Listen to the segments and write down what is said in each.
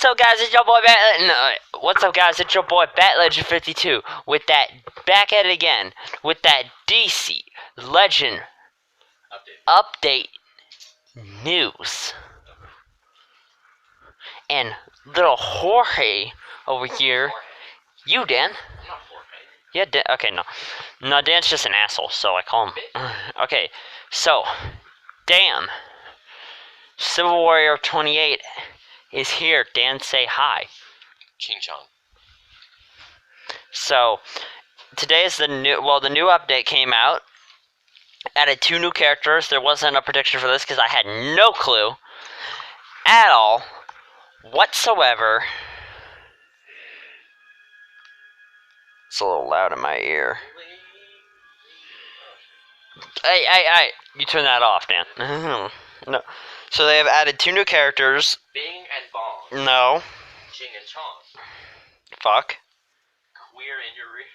What's up, guys? It's your boy What's up, guys? It's your boy BatLegend52 with that back at it again with that DC Legend update news. And little Jorge over here. You, Dan? Yeah, Dan. Okay, no, Dan's just an asshole, so I call him. Okay, so damn, Civil Warrior 28 is here. Dan, say hi. Ching Chong. So today is the new update came out. Added 2 new characters. There wasn't a prediction for this because I had no clue at all whatsoever. It's a little loud in my ear. Hey, you turn that off, Dan. No. So they have added 2 new characters. Bing and Bong. No. Ching and Chong. Fuck. Queer in your rear.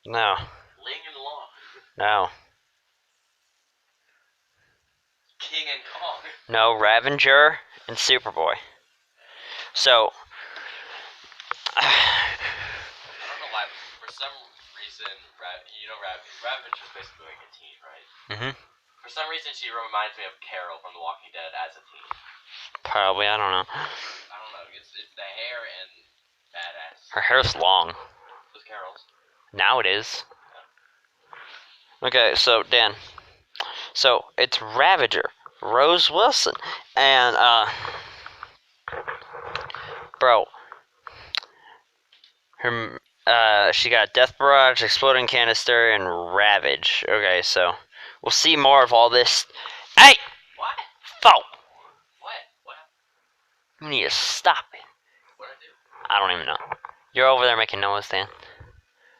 No. Ling and Long. No. King and Kong. No, Ravager and Superboy. So I don't know why, for some reason, Ravager is basically like a teen, right? Mhm. For some reason, she reminds me of Carol from The Walking Dead as a teen. Probably, I don't know. I don't know. It's the hair and badass. Her hair's long. Who's Carol's? Now it is. Okay, so Dan. So it's Ravager, Rose Wilson, and bro. She got Death Barrage, Exploding Canister, and Ravage. Okay, so we'll see more of all this. Hey! What? Phone! What? You need to stop it. What'd I do? I don't even know. You're over there making noise, Dan.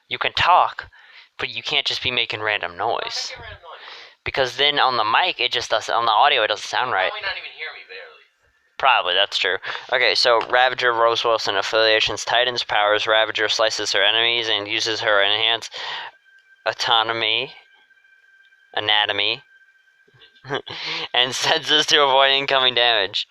You can talk, but you can't just be making random noise. Random noise. Because then on the mic, it just doesn't, on the audio, it doesn't sound right. Probably not even hear me, barely. Probably, that's true. Okay, so Ravager, Rose Wilson, affiliations, Titan's powers. Ravager slices her enemies and uses her enhanced anatomy, and senses to avoid incoming damage.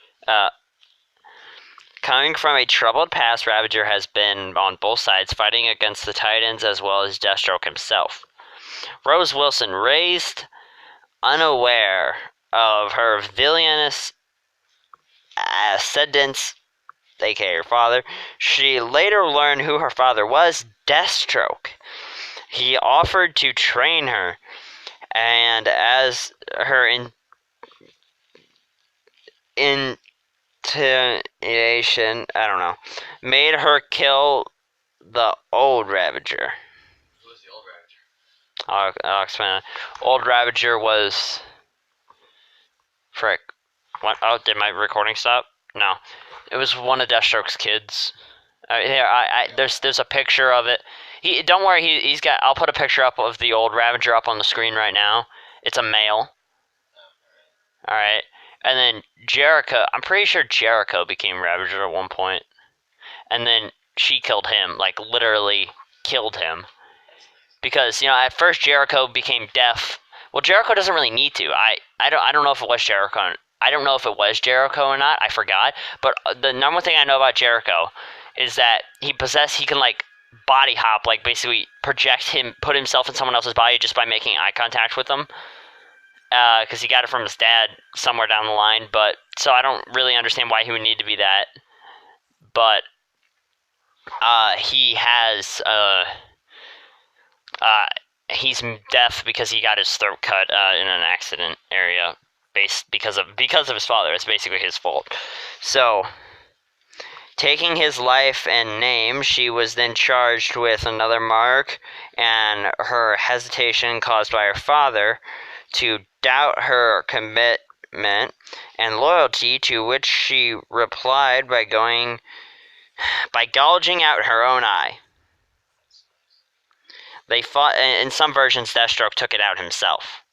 Coming from a troubled past, Ravager has been on both sides, fighting against the Titans as well as Deathstroke himself. Rose Wilson, raised unaware of her villainous ascendants, aka her father, she later learned who her father was, Deathstroke. He offered to train her, and as her intimidation, made her kill the old Ravager. Who was the old Ravager? I'll explain that. Old Ravager was... Frick. What? Oh, did my recording stop? No. It was one of Deathstroke's kids. There's a picture of it. Don't worry, he's got... I'll put a picture up of the old Ravager up on the screen right now. It's a male. Alright. And then Jericho, I'm pretty sure Jericho became Ravager at one point. And then she killed him, like literally killed him. Because, at first Jericho became deaf. Well, Jericho doesn't really need to. I don't know if it was Jericho. I don't know if it was Jericho or not. I forgot. But the number thing I know about Jericho is that he can like body hop, like basically put himself in someone else's body just by making eye contact with them. Because he got it from his dad somewhere down the line. But so I don't really understand why he would need to be that. But he has he's deaf because he got his throat cut in an accident area, because of his father. It's basically his fault. So, taking his life and name, she was then charged with another mark, and her hesitation caused by her father to doubt her commitment and loyalty, to which she replied by gouging out her own eye. They fought, in some versions, Deathstroke took it out himself.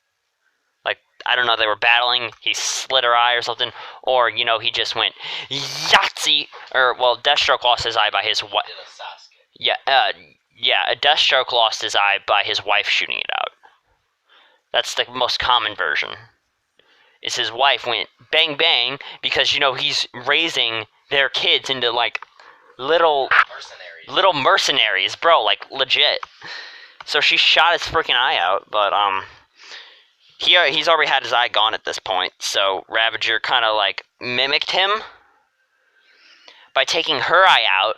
Like, I don't know, they were battling, he slit her eye or something, or, he just went, Yahtzee! Deathstroke lost his eye by his wife. Deathstroke lost his eye by his wife shooting it out. That's the most common version. is his wife went bang bang because he's raising their kids into like little mercenaries, bro, like legit. So she shot his freaking eye out, but he's already had his eye gone at this point. So Ravager kind of like mimicked him by taking her eye out,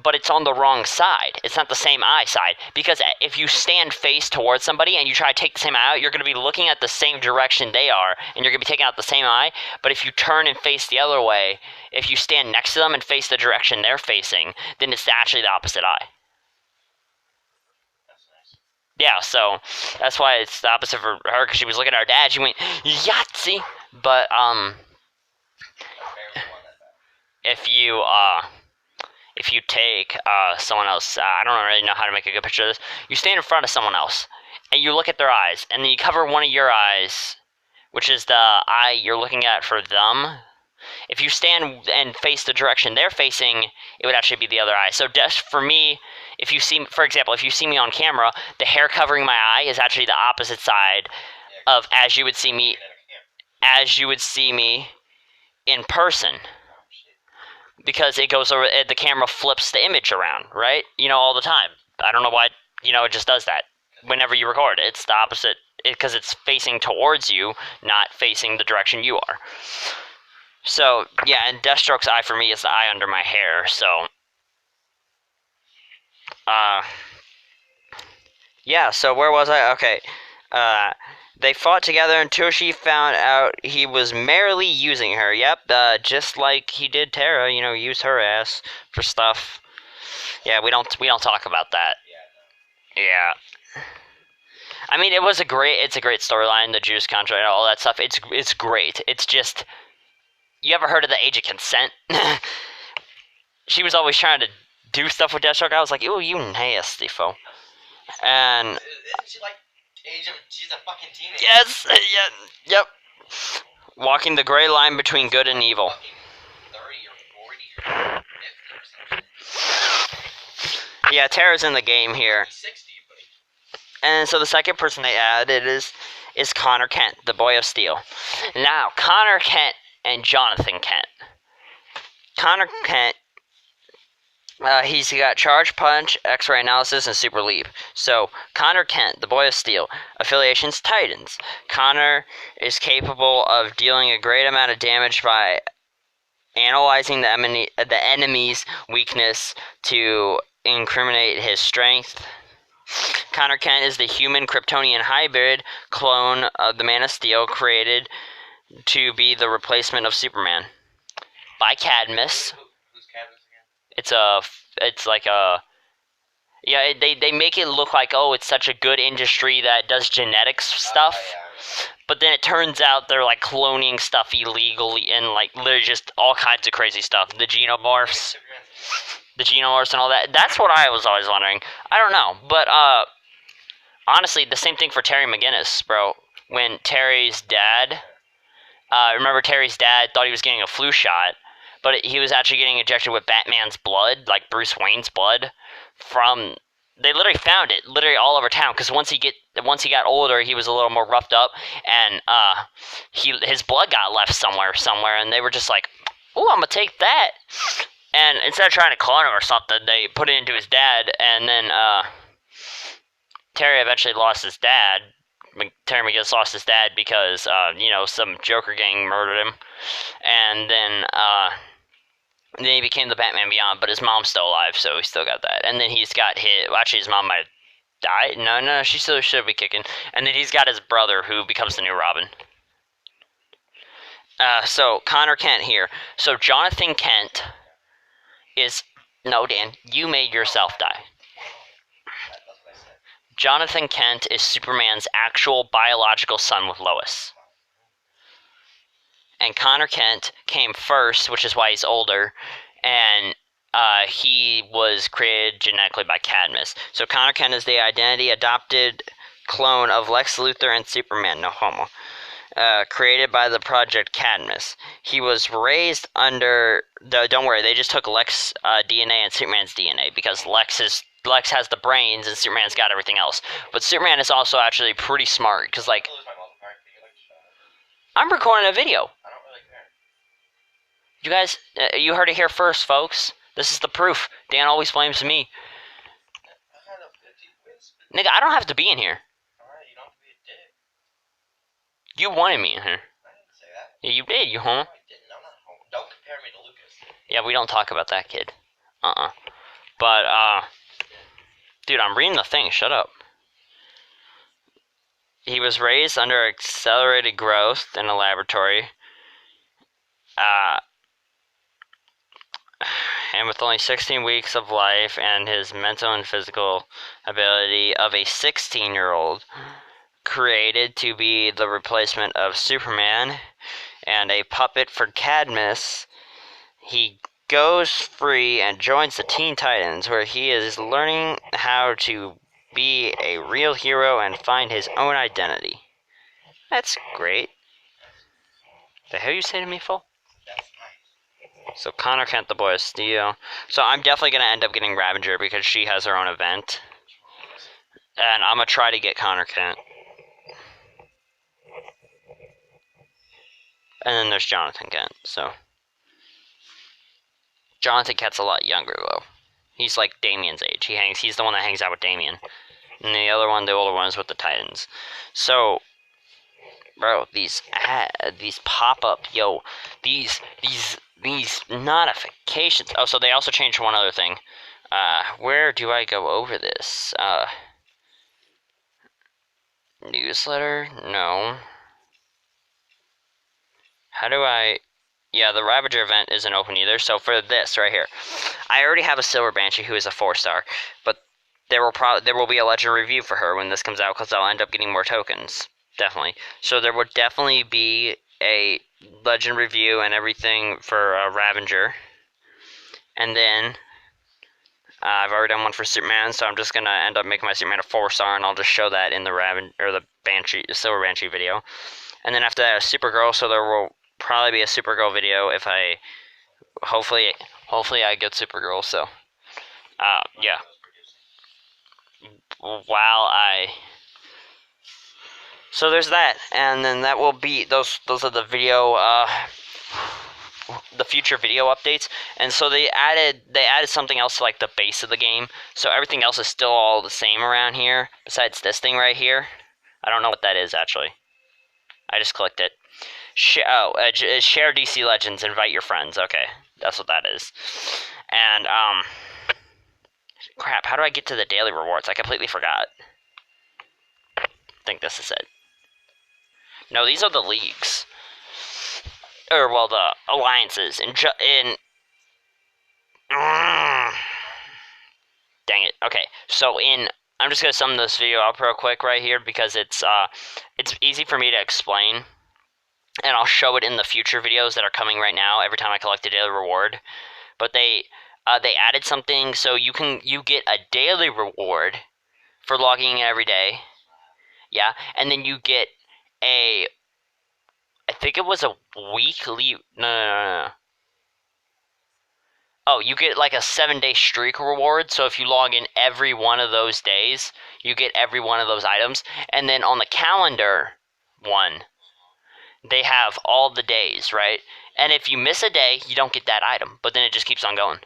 but it's on the wrong side. It's not the same eye side. Because if you stand face towards somebody and you try to take the same eye out, you're going to be looking at the same direction they are, and you're going to be taking out the same eye. But if you turn and face the other way, if you stand next to them and face the direction they're facing, then it's actually the opposite eye. Yeah, so that's why it's the opposite for her, because she was looking at her dad, she went, Yahtzee! But, if you take someone else, I don't really know how to make a good picture of this. You stand in front of someone else, and you look at their eyes, and then you cover one of your eyes, which is the eye you're looking at for them. If you stand and face the direction they're facing, it would actually be the other eye. So just for me, if you see, for example, if you see me on camera, the hair covering my eye is actually the opposite side of as you would see me in person. Because it goes over, the camera flips the image around, right? All the time. I don't know why, it just does that. Whenever you record, it's the opposite, because it's facing towards you, not facing the direction you are. So, yeah, and Deathstroke's eye for me is the eye under my hair, so... yeah, so where was I? Okay, they fought together until she found out he was merely using her. Yep, just like he did Tara, use her ass for stuff. Yeah, we don't talk about that. Yeah. I mean, it's a great storyline, the Judas contract, all that stuff. It's great. It's just, you ever heard of the age of consent? She was always trying to do stuff with Deathstroke. I was like, ooh, you nasty foe. And Isn't she like she's a fucking teenager? Yes, yeah, yep. Walking the gray line between good and evil. 30 or 40 or 50 or something. Yeah, Tara's in the game here. 60, And so the second person they added is Connor Kent, the Boy of Steel. Now, Connor Kent and Jonathan Kent. Connor Kent, he's got Charge Punch, X-Ray Analysis, and Super Leap. So, Connor Kent, the Boy of Steel. Affiliations, Titans. Connor is capable of dealing a great amount of damage by analyzing the enemy's weakness to incriminate his strength. Connor Kent is the human Kryptonian hybrid clone of the Man of Steel, created to be the replacement of Superman by Cadmus. Who's Cadmus again? It's like a, yeah, they make it look like, oh, it's such a good industry that does genetics stuff, but then it turns out they're like cloning stuff illegally and like literally just all kinds of crazy stuff. The xenomorphs and all that. That's what I was always wondering. I don't know, but honestly, the same thing for Terry McGinnis, bro. When Terry's dad, remember Terry's dad thought he was getting a flu shot, but he was actually getting injected with Batman's blood, like Bruce Wayne's blood, from... They literally found it, literally all over town, because once he got older, he was a little more roughed up, and his blood got left somewhere, and they were just like, "Ooh, I'm gonna take that." And instead of trying to clone him or something, they put it into his dad, and then Terry eventually lost his dad. Terry McGinnis lost his dad because some Joker gang murdered him, and then he became the Batman Beyond, but his mom's still alive, so he still got that. And then he's got his... Well, actually, his mom might have died. No, she still should be kicking. And then he's got his brother, who becomes the new Robin. So, Connor Kent here. So, Jonathan Kent is... No, Dan, you made yourself die. Jonathan Kent is Superman's actual biological son with Lois. And Connor Kent came first, which is why he's older, and he was created genetically by Cadmus. So Connor Kent is the identity-adopted clone of Lex Luthor and Superman, no homo, created by the Project Cadmus. He was raised under... Don't worry, they just took Lex DNA and Superman's DNA, because Lex has the brains and Superman's got everything else. But Superman is also actually pretty smart, because, like... I'm recording a video. I don't really care. You guys, you heard it here first, folks. This is the proof. Dan always blames me. I had a 50 wins. Nigga, I don't have to be in here. Alright, you don't have to be a dick. You wanted me in here. I didn't say that. Yeah, you did, you homo. No, I didn't. I'm not home. Don't compare me to Lucas. Yeah, we don't talk about that kid. But, dude, I'm reading the thing. Shut up. He was raised under accelerated growth in a laboratory. And with only 16 weeks of life and his mental and physical ability of a 16-year-old, created to be the replacement of Superman and a puppet for Cadmus, he goes free and joins the Teen Titans, where he is learning how to be a real hero and find his own identity. That's great. The hell you say to me, fool? That's nice. So Connor Kent, the boy of steel. So I'm definitely gonna end up getting Ravager because she has her own event, and I'm gonna try to get Connor Kent. And then there's Jonathan Kent. So Jonathan Kent's a lot younger though. He's like Damien's age. He's the one that hangs out with Damien. And the other one, the older one, is with the Titans. So, bro, these pop up, these notifications. Oh, so they also changed one other thing. Where do I go over this? Newsletter? No. How do I? Yeah, the Ravager event isn't open either. So for this right here, I already have a Silver Banshee who is a 4-star, but there will be a legend review for her when this comes out because I'll end up getting more tokens. Definitely. So there will definitely be a legend review and everything for Ravager. And then I've already done one for Superman, so I'm just gonna end up making my Superman a 4-star, and I'll just show that in the Silver Banshee video. And then after that, a Supergirl. So there will probably be a Supergirl video if I hopefully I get Supergirl. So yeah. So there's that, and then that will be those are the video the future video updates. And so they added something else to like the base of the game, so everything else is still all the same around here besides this thing right here. I don't know what that is actually. I just clicked it. Share DC Legends, invite your friends. Okay, that's what that is. And crap, how do I get to the daily rewards? I completely forgot. I think this is it. No, these are the leagues. Or, well, the alliances. Dang it. Okay, so I'm just going to sum this video up real quick right here because it's easy for me to explain. And I'll show it in the future videos that are coming right now every time I collect a daily reward. But they added something, so you get a daily reward for logging in every day. Yeah, and then you get I think it was a weekly, no. Oh, you get like a 7-day streak reward, so if you log in every one of those days, you get every one of those items. And then on the calendar one, they have all the days, right? And if you miss a day, you don't get that item, but then it just keeps on going.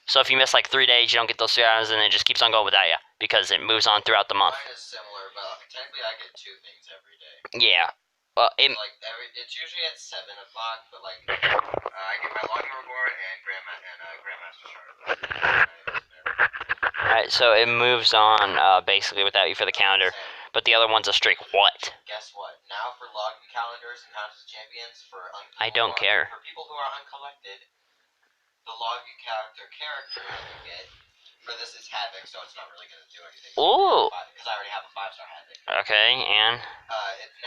So if you miss like 3 days, you don't get those 3 items, and it just keeps on going without you, because it moves on throughout the month. Mine is similar, but technically I get 2 things every day. Yeah. It's usually at 7 o'clock, but like I get my login reward and Grandmaster Shard. Alright, so it moves on basically without you for the calendar. But the other one's a streak. What? Guess what? Now for login calendars and Houses of Champions I don't care. For people who are uncollected, the login character you get for this is Havoc, so it's not really going to do anything. Ooh. Because I already have a 5-star Havoc. Okay, and It's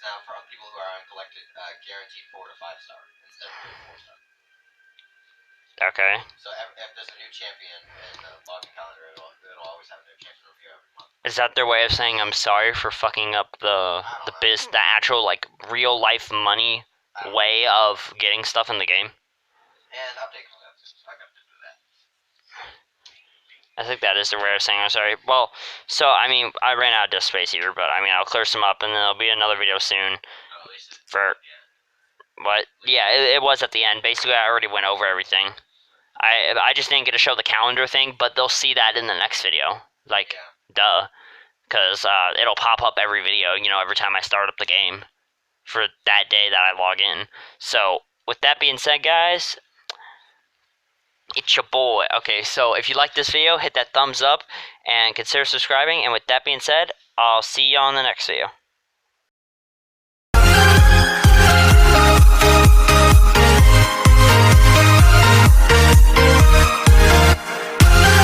now for people who are uncollected, guaranteed 4 to 5-star instead of 4-star. Okay. So if there's a new champion in the login calendar, it'll always have a new champion review every month. Is that their way of saying I'm sorry for fucking up the actual like real life money way of getting stuff in the game? And update comes out, so I got to do that. I think that is the way of saying I'm sorry. Well, so I mean I ran out of disk space here, but I mean I'll clear some up and then there'll be another video soon. At least it's For what? Yeah, it was at the end. Basically, I already went over everything. I just didn't get to show the calendar thing, but they'll see that in the next video. Like, duh. Because it'll pop up every video, every time I start up the game for that day that I log in. So, with that being said, guys, it's your boy. Okay, so if you like this video, hit that thumbs up and consider subscribing. And with that being said, I'll see you on the next video.